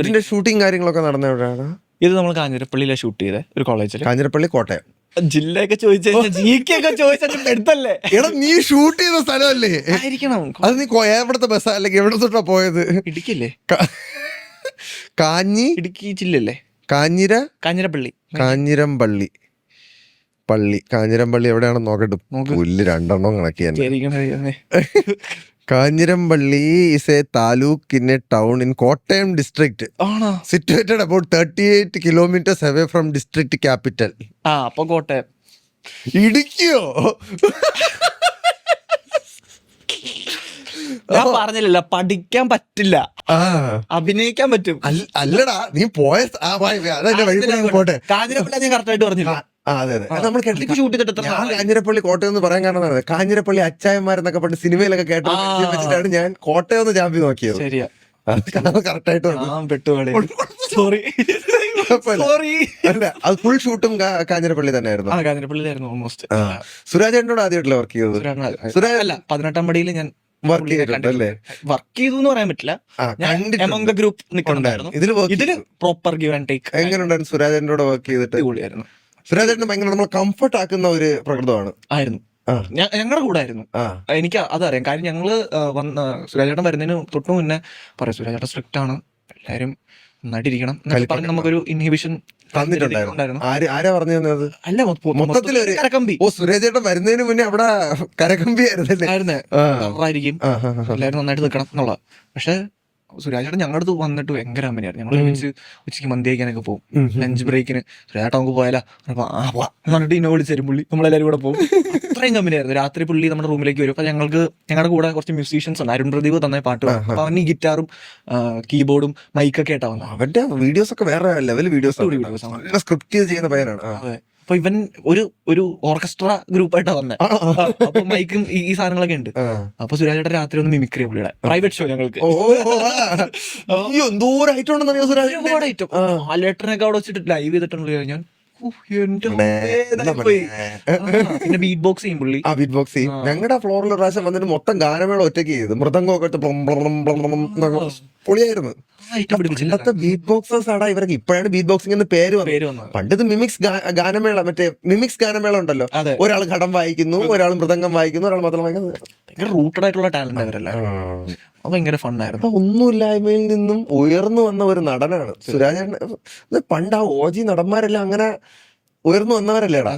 ഇതിന്റെ ഷൂട്ടിങ് കാര്യങ്ങളൊക്കെ നടന്ന എവിടെയാണ്? ഇത് നമ്മൾ കാഞ്ഞിരപ്പള്ളിയിലെ ഷൂട്ട് ചെയ്തേ, ഒരു കോളേജിൽ. കാഞ്ഞിരപ്പള്ളി, കോട്ടയം. ജില്ലയൊക്കെ ചോദിച്ചാൽ എടുത്തല്ലേ? എടാ നീ ഷൂട്ട് ചെയ്ത സ്ഥലമല്ലേ? ആയിരിക്കണം. അത് നീ എവിടത്തെ ബസ് അല്ലെങ്കിൽ എവിടെ തൊട്ടാ പോയത്? ഇടുക്കിയല്ലേ? ഇടുക്കി ജില്ലല്ലേ? കാഞ്ഞിരപ്പള്ളി. കാഞ്ഞിരപ്പള്ളി എവിടെയാണെന്ന് നോക്കട്ടെ. പുല്ല് 2 എണ്ണം കണക്കി തന്നെ. Kanjirappally is a taluk in a town in Kottayam district. Situated about 38 kilometers away from district capital. അപ്പൊ കോട്ടയം. ഇടുക്കിയോ? ഞാൻ പറഞ്ഞില്ല, പഠിക്കാൻ പറ്റില്ല, അഭിനയിക്കാൻ പറ്റും. അല്ലടാ നീ പോയ പോട്ടെ. കാഞ്ഞിരപ്പള്ളി ഞാൻ കറക്റ്റ് ആയിട്ട് പറഞ്ഞില്ല. അതെ നമ്മൾ ഷൂട്ട് ചെയ്തിട്ട് ഞാൻ കാഞ്ഞിരപ്പള്ളി കോട്ടയം എന്ന് പറയാൻ കാരണം കാഞ്ഞിരപ്പള്ളി അച്ചായന്മാരെന്നൊക്കെ പണ്ട് സിനിമയിലൊക്കെ കേട്ടോ വെച്ചിട്ടാണ് ഞാൻ കോട്ടയം ഒന്ന് ചാമ്പി നോക്കിയത്. ശരിയാ, കറക്റ്റ് ആയിട്ട് അല്ല അത് ഫുൾ ഷൂട്ടും കാഞ്ഞിരപ്പള്ളി തന്നെയായിരുന്നു. കാഞ്ഞിരപ്പള്ളിയിലായിരുന്നു ഓൾമോസ്റ്റ്. സുരാജ് ഏട്ടനോട് ആദ്യമായിട്ടല്ലേ വർക്ക് ചെയ്തത്? സുരാജ് അല്ല, 18ാം പടിയിൽ ഞാൻ വർക്ക് ചെയ്തിട്ടുണ്ടല്ലേ? വർക്ക് ചെയ്തു എന്ന് പറയാൻ പറ്റില്ല, എമംഗ് ദ ഗ്രൂപ്പ് നിൽക്കുന്നുണ്ടായിരുന്നു. ഇതില് പ്രോപ്പർ ഗിവ് ആൻഡ് ടേക്ക്. എങ്ങനെയുണ്ടായിരുന്നു സുരാജ് ഏട്ടനോട് വർക്ക് ചെയ്തിട്ട്? കൂടിയായിരുന്നു. സുരാജ് ഏട്ടന് ഭയങ്കര നമ്മൾ കംഫർട്ട് ആക്കുന്ന ഒരു പ്രകൃതമാണ്. ആയിരുന്നു. ഞങ്ങളുടെ കൂടെ ആയിരുന്നു. എനിക്ക് അതറിയാം. കാര്യം ഞങ്ങള് സുരാജേട്ടൻ വരുന്നതിന് തൊട്ട് മുന്നേ പറയാം, സുരാജേട്ടൻ സ്ട്രിക്റ്റ് ആണ്, എല്ലാരും നന്നായിട്ടിരിക്കണം പറഞ്ഞ് നമുക്കൊരു ഇൻഹിബിഷൻ തന്നിട്ടുണ്ടായിരുന്നു. ആരാ പറഞ്ഞു തന്നത്? അല്ല, മൊത്തത്തിലൊരു കരക്കമ്പി. സുരേഷേട്ടൻ വരുന്നതിന് മുന്നേ അവിടെ കരക്കമ്പി ആയിരുന്നല്ലേ? എല്ലാരും നന്നായിട്ട് നിൽക്കണം എന്നുള്ള. പക്ഷെ സുരാജേട്ടൻ ഞങ്ങളുടെ അടുത്ത് വന്നിട്ട് ഭയങ്കര അമ്മയായിരുന്നു. ഞങ്ങൾ ഒരുമിച്ച് ഉച്ചയ്ക്ക് മന്തി കഴിക്കാനൊക്കെ പോകും. ലഞ്ച് ബ്രേക്കിന് സുരാജേട്ടൻ നമുക്ക് പോയാലോ എന്നിട്ട് ഇന്നെ വിളിച്ചു പുള്ളി, നമ്മളെല്ലാവരും കൂടെ പോകും. അത്രയും കമ്പനിയായിരുന്നു. രാത്രി പുള്ളി നമ്മുടെ റൂമിലേക്ക് വരും. അപ്പൊ ഞങ്ങളുടെ കൂടെ കുറച്ച് മ്യൂസീഷ്യൻസ് ഉണ്ട്. അരുൺ പ്രദീപ് തന്നെ പാട്ട്. അപ്പൊ അവന് ഈ ഗിറ്റാറും കീബോർഡും മൈക്കൊക്കെ ആയിട്ടാ വന്നത്. അവന്റെ വീഡിയോസ് ഒക്കെ വേറെ ലെവൽ വീഡിയോസ്, സ്ക്രിപ്റ്റ് ചെയ്ത് ചെയ്യുന്ന പയ്യനാണ്. അപ്പൊ ഇവൻ ഒരു ഓർക്കസ്ട്ര ഗ്രൂപ്പായിട്ടാ വന്നെ. അപ്പൊ മൈക്കും ഈ സാധനങ്ങളൊക്കെ ഉണ്ട്. അപ്പൊ സുരാജേട്ടൻ രാത്രി ഒന്ന് മിമിക്രി പുള്ളിയുടെ പ്രൈവറ്റ് ഷോ ഞങ്ങൾക്ക്. ലേറ്ററിനൊക്കെ അവിടെ വെച്ചിട്ട് ലൈവ് ചെയ്തിട്ടുണ്ട്. ഞാൻ പിന്നെ ബീറ്റ് ബോക്സ് ചെയ്യും പുള്ളി. ബീറ്റ് ബോക്സ് ചെയ്യും. ഞങ്ങളുടെ ഫ്ലോറിൽ പ്രാവശ്യം വന്നിട്ട് മൊത്തം ഗാനമേള ഒറ്റയ്ക്ക് ചെയ്ത് മൃദംഗമൊക്കെ പൊളിയായിരുന്നു. ഇന്നത്തെ ബീറ്റ് ബോക്സേഴ്സ് ആടാ ഇവർക്ക്. ഇപ്പോഴാണ് ബീറ്റ് ബോക്സിംഗ് എന്ന് പേര് വന്നത്. പണ്ടത് മിമിക്സ് ഗാനമേള, മറ്റേ മിമിക്സ് ഗാനമേള ഉണ്ടല്ലോ. ഒരാൾ ഘടം വായിക്കുന്നു, ഒരാൾ മൃദംഗം വായിക്കുന്നു, ഒരാൾ മാത്രം വായിക്കുന്നു. ഭയങ്കര റൂട്ടഡ് ആയിട്ടുള്ള ടാലന്റ് അവരല്ല. ഭയങ്കര ഫണ്ണായിരുന്നു. ഒന്നുമില്ലായ്മയിൽ നിന്നും ഉയർന്നു വന്ന ഒരു നടനാണ് സുരാജ്. പണ്ട് ആ OG നടന്മാരെല്ലാം അങ്ങനെ ഉയർന്നു വന്നവരല്ലേടാ.